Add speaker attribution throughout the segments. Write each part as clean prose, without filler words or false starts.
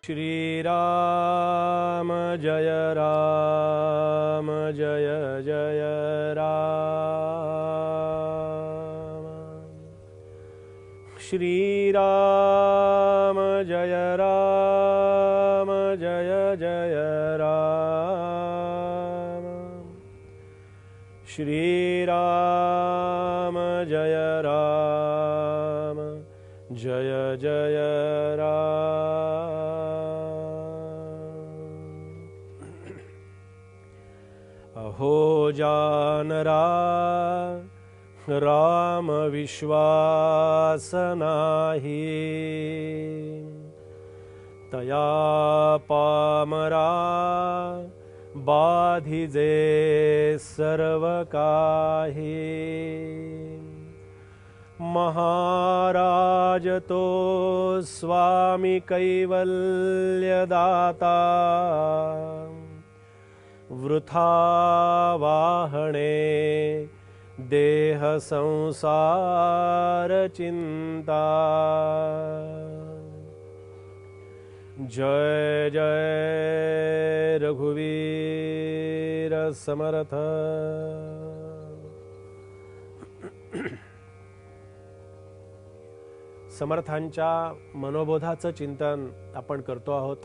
Speaker 1: श्री राम जय राम जय जय राम। श्री राम जय राम जय जय राम। श्री राम जय राम जय जय राम। अहो जानरा राम विश्वास नाही, तया पामरा बाधिजे सर्व काही। महाराज तो स्वामी कैवल्यदाता, वृथा वाहणे देह संसार चिंता। जय जय रघुवीर समर्थ। समर्थांच्या मनोबोधाचं चिंतन आपण करतो आहोत।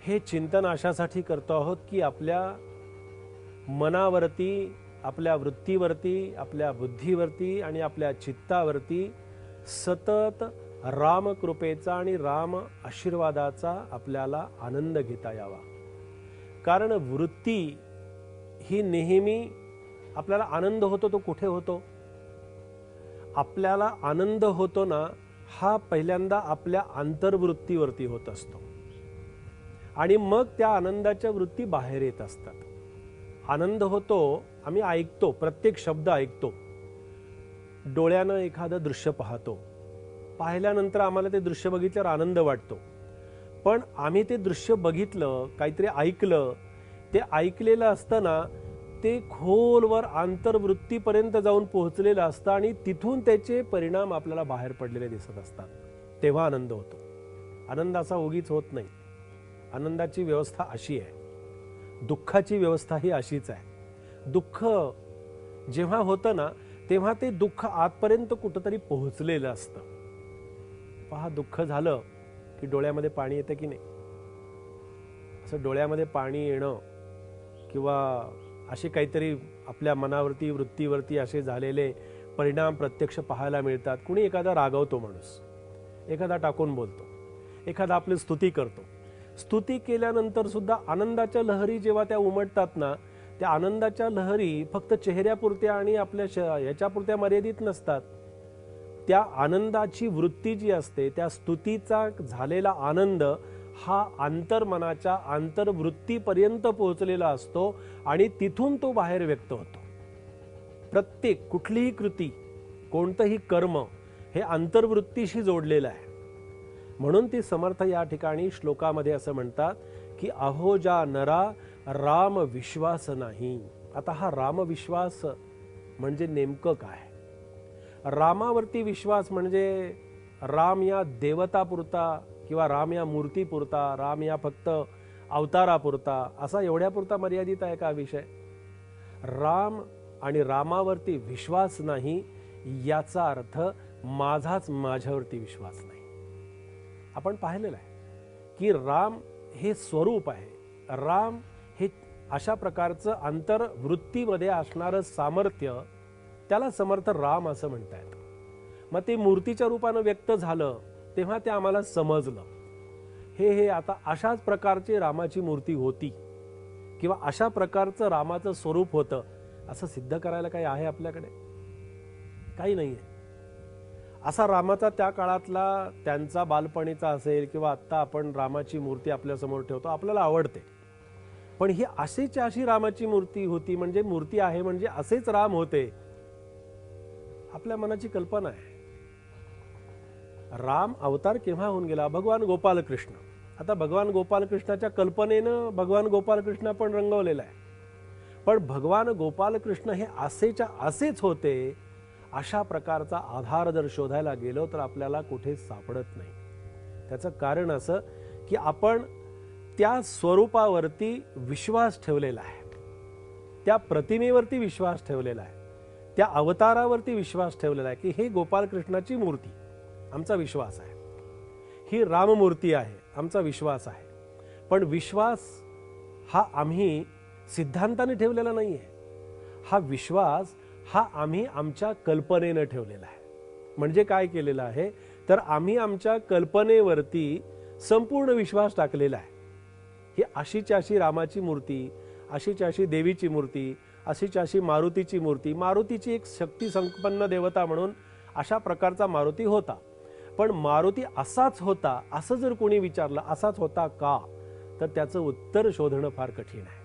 Speaker 1: हे चिंतन अशासाठी करतो आहोत की आपल्या मनावरती, आपल्या वृत्तीवरती, आपल्या बुद्धीवरती आणि आपल्या चित्तावरती सतत राम कृपेचा आणि राम आशीर्वादाचा आपल्याला आनंद घेता यावा। कारण वृत्ती ही नेहमी आपल्याला आनंद होतो तो कुठे होतो? आपल्याला आनंद होतो ना, हा पहिल्यांदा आपल्या अंतर्वृत्तीवरती होत असतो आणि मग त्या आनंदाच्या वृत्ती बाहेर येत असतात। आनंद होतो, आम्ही ऐकतो, प्रत्येक शब्द ऐकतो, डोळ्यानं एखादं दृश्य पाहतो, पाहिल्यानंतर आम्हाला ते दृश्य बघितल्यावर आनंद वाटतो। पण आम्ही ते दृश्य बघितलं, काहीतरी ऐकलं, ते ऐकलेलं असताना ते खोलवर अंतर्वृत्तीपर्यंत जाऊन पोहोचलेलं असतं आणि तिथून त्याचे परिणाम आपल्याला बाहेर पडलेले दिसत असतात, तेव्हा आनंद होतो। आनंद असा उगीच होत नाही। आनंदाची व्यवस्था अशी आहे, दुःखाची व्यवस्था ही अशीच आहे। दुःख जेव्हा होतं ना, तेव्हा ते दुःख आतपर्यंत कुठंतरी पोहोचलेलं असतं। पहा, दुःख झालं की डोळ्यामध्ये पाणी येतं की नाही? असं डोळ्यामध्ये पाणी येणं किंवा असे काहीतरी आपल्या मनावरती, वृत्तीवरती असे झालेले परिणाम प्रत्यक्ष पाहायला मिळतात। कुणी एखादा रागवतो माणूस, एखादा टाकून बोलतो, एखादा आपली स्तुती करतो। स्तुती केल्यानंतर सुद्धा आनंदाच्या लहरी जेव्हा त्या उमटतात ना, त्या आनंदाच्या लहरी फक्त चेहऱ्यापुरत्या आणि आपल्या याच्यापुरत्या मर्यादित नसतात। त्या आनंदाची वृत्ती जी असते, त्या स्तुतीचा झालेला आनंद हा अंतर्मनाच्या अंतर्वृत्तीपर्यंत पोहोचलेला असतो आणि तिथून तो बाहेर व्यक्त होतो। प्रत्येक कुठलीही कृती, कोणतंही कर्म हे अंतर्वृत्तीशी जोडलेलं आहे। म्हणून ती समर्थ या ठिकाणी श्लोकामध्ये असं म्हणतात की अहो जा नरा राम विश्वास नाही। आता हा राम विश्वास म्हणजे नेमकं काय? रामावरती विश्वास म्हणजे राम या देवतापुरता किंवा राम या मूर्तीपुरता, राम या फक्त अवतारापुरता, असा एवढ्यापुरता मर्यादित आहे का विषय? राम आणि रामावरती विश्वास नाही याचा अर्थ माझाच माझ्यावरती विश्वास नाही। आपण पाहिलेलं आहे की राम हे स्वरूप आहे, राम हे अशा प्रकारचं अंतर्वृत्तीमध्ये असणारं सामर्थ्य, त्याला समर्थ राम असं म्हणतात। मग ते मूर्तीच्या रूपानं व्यक्त झालं तेव्हा ते आम्हाला समजलं, हे आता अशाच प्रकारची रामाची मूर्ती होती किंवा अशा प्रकारचं रामाचं स्वरूप होतं, असं सिद्ध करायला काही आहे आपल्याकडे? काही नाही आहे। असा रामाचा त्या काळातला त्यांचा बालपणीचा असेल किंवा आत्ता आपण रामाची मूर्ती आपल्यासमोर ठेवतो, आपल्याला आवडते, पण ही अशीच्या अशी रामाची मूर्ती होती म्हणजे मूर्ती आहे म्हणजे असेच राम होते, आपल्या मनाची कल्पना आहे। राम अवतार केव्हा होऊन गेला? भगवान गोपाल कृष्ण। आता भगवान गोपाल कृष्णाच्या कल्पनेनं भगवान गोपाल कृष्ण पण रंगवलेला आहे, पण भगवान गोपाल कृष्ण हे असेच्या असेच होते अशा प्रकारचा आधार जर शोधायला गेलो तर आपल्याला कुठे सापडत नाही। त्याचं कारण असं की आपण त्या स्वरूपावरती विश्वास ठेवलेला आहे, त्या प्रतिमेवरती विश्वास ठेवलेला आहे, त्या अवतारावरती विश्वास ठेवलेला आहे की हे गोपालकृष्णाची मूर्ती आमचा विश्वास आहे, ही राममूर्ती आहे आमचा विश्वास आहे. पण विश्वास हा आम्ही सिद्धांताने ठेवलेला नाही आहे. हा विश्वास हा आम्ही आमच्या कल्पनेनं ठेवलेला आहे. म्हणजे काय केलेलं आहे तर आम्ही आमच्या कल्पनेवरती संपूर्ण विश्वास टाकलेला आहे. ही अशीच्या अशी रामाची मूर्ती, अशीच्या अशी देवीची मूर्ती, अशीच्या अशी मारुतीची मूर्ती. मारुतीची एक शक्ती संपन्न देवता म्हणून अशा प्रकारचा मारुती होता. पण मारुती असाच होता असं जर कोणी विचारलं, असाच होता का, तर त्याचं उत्तर शोधणं फार कठीण आहे.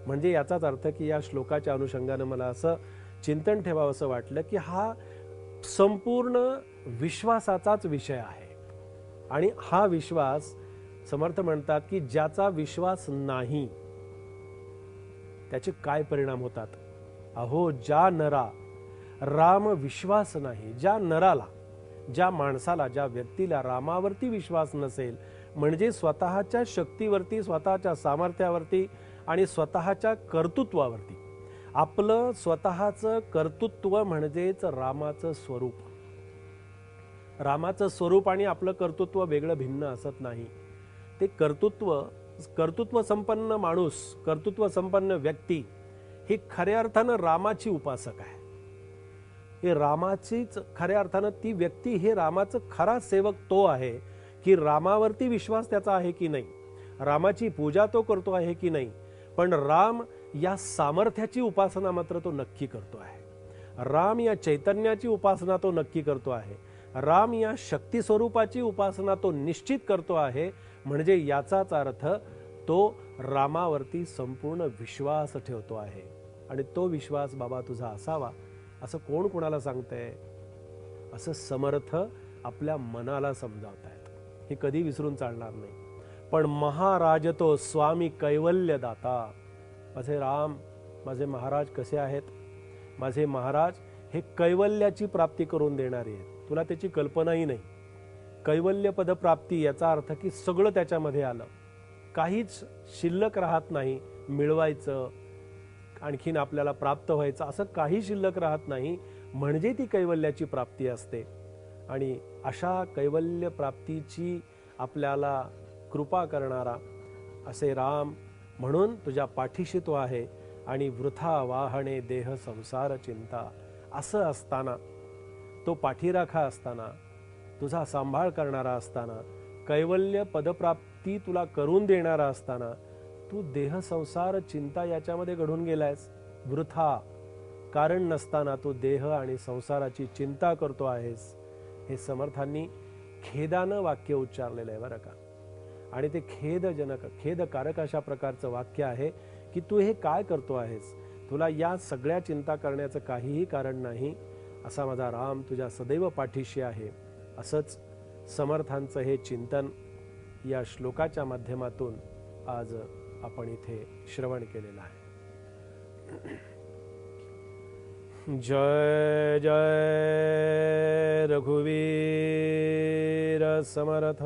Speaker 1: म्हणजे याचाच अर्थ की या श्लोकाच्या अनुषंगानं मला असं चिंतन ठेवावं असं वाटलं की हा संपूर्ण विश्वासाचाच विषय आहे. आणि हा विश्वास समर्थ म्हणतात की ज्याचा विश्वास नाही त्याचे काय परिणाम होतात. अहो ज्या नरा राम विश्वास नाही, ज्या नराला, ज्या माणसाला, ज्या व्यक्तीला रामावरती विश्वास नसेल, म्हणजे स्वतःच्या शक्तीवरती, स्वतःच्या सामर्थ्यावरती आणि स्वतःच्या कर्तृत्वावरती, आपलं स्वतःचं कर्तृत्व म्हणजेच रामाचं स्वरूप. रामाचं स्वरूप आणि आपलं कर्तृत्व वेगळं भिन्न असत नाही. ते कर्तृत्व संपन्न माणूस, कर्तृत्व संपन्न व्यक्ती ही खऱ्या अर्थानं रामाची उपासक आहे. हे रामाचीच खऱ्या अर्थानं ती व्यक्ती, हे रामाचं खरा सेवक तो आहे की रामावरती विश्वास त्याचा आहे की नाही, रामाची पूजा तो करतो आहे की नाही, पण राम या सामर्थ्याची उपासना मात्र तो नक्की करतो आहे. राम या चैतन्याची उपासना तो नक्की करतो आहे. राम या शक्ती स्वरूपाची उपासना तो निश्चित करतो आहे. म्हणजे याचाच अर्थ तो रामावरती संपूर्ण विश्वास ठेवतो आहे. आणि तो विश्वास बाबा तुझा असावा असं कोण कोणाला सांगतंय? असं समर्थ आपल्या मनाला समजावतायत. हे कधी विसरून चालणार नाही. पण महाराज तो स्वामी कैवल्यदाता. माझे राम, माझे महाराज कसे आहेत? माझे महाराज हे कैवल्याची प्राप्ती करून देणारे आहेत. तुला त्याची कल्पनाही नाही. कैवल्य पदप्राप्ती याचा अर्थ की सगळं त्याच्यामध्ये आलं, काहीच शिल्लक राहत नाही. मिळवायचं, आणखीन आपल्याला प्राप्त व्हायचं असं काही शिल्लक राहत नाही, म्हणजे ती कैवल्याची प्राप्ती असते. आणि अशा कैवल्य प्राप्तीची आपल्याला कृपा करणारा असे राम म्हणून तुझ्या पाठीशी तो आहे. आणि वृथा वाहणे देह संसार चिंता असं असताना, तो पाठीराखा असताना, तुझा सांभाळ करणारा असताना, कैवल्य पदप्राप्ती तुला करून देणारा असताना, तू देह संसार चिंता याच्यामध्ये घडून गेलायस. वृथा कारण नसताना तू देह आणि संसाराची चिंता करतो आहेस. हे समर्थांनी खेदानं वाक्य उच्चारलेलं आहे बरं का. आणि ते खेदजनक, खेदकारक अशा प्रकारचं वाक्य आहे की तू हे काय करतो आहेस, तुला या सगळ्या चिंता करण्याचं काहीही कारण नाही. असा माझा राम तुझ्या सदैव पाठीशी आहे. असंच समर्थांचं हे चिंतन या श्लोकाच्या माध्यमातून आज आपण इथे श्रवण केलेलं आहे. जय जय रघुवीर समर्थ.